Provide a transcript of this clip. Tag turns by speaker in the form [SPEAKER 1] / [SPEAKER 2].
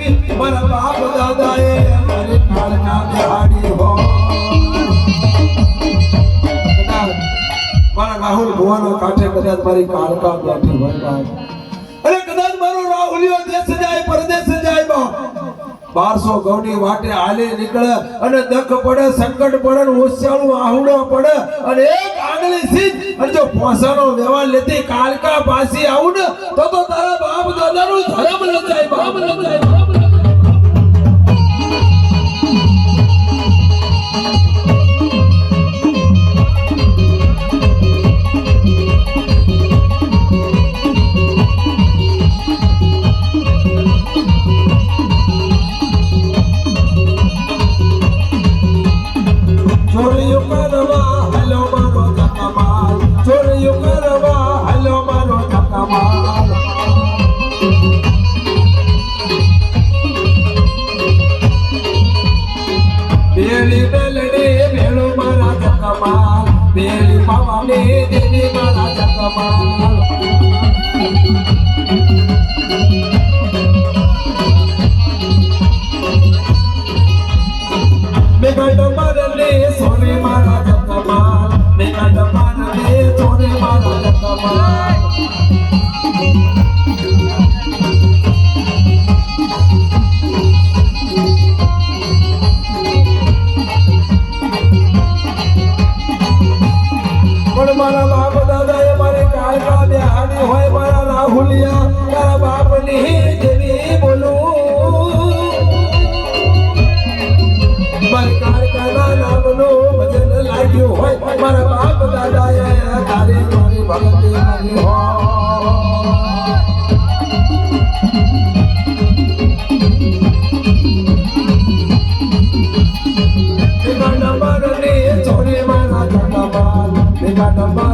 [SPEAKER 1] દેવી મારા બાપ દાદાએ મારી કાળના બિહાડી હો મારા રાહુલ ભુવાના કાંઠે કદાચ મારી કાળકા બેઠી હોય બાપ અરે કદાચ મારો રાહુલિયો દેશ જાય પરદેશ જાય બાપ 1200 ગૌની વાટે હાલે નીકળે અને દખ પડે સંકટ પડે ઓછાળું આહુડો પડે અને એક આંગળી સીધ અને જો પોસાનો વ્યવહાર લેતી કાળકા પાસી આવું ને તો તારા બાપ દાદાનું ધર્મ લજાય બાપ લજાય બેલી પાવાને દેવી મારા જગમાલ મેઘાડ મારલે સોને મારા જગમાલ મેઘાડ મારલે સોને મારા જગમાલ મારા બાપ દાદાએ મારી કાળકા બેહાડી હોય મારા રાહુલિયા તારા બાપની દેવી બોલું મારી કાળકાના નામનું ભજન લાગ્યું હોય મારા બાપ દાદાએ તારી મારી ભક્તિ કરી હોય Got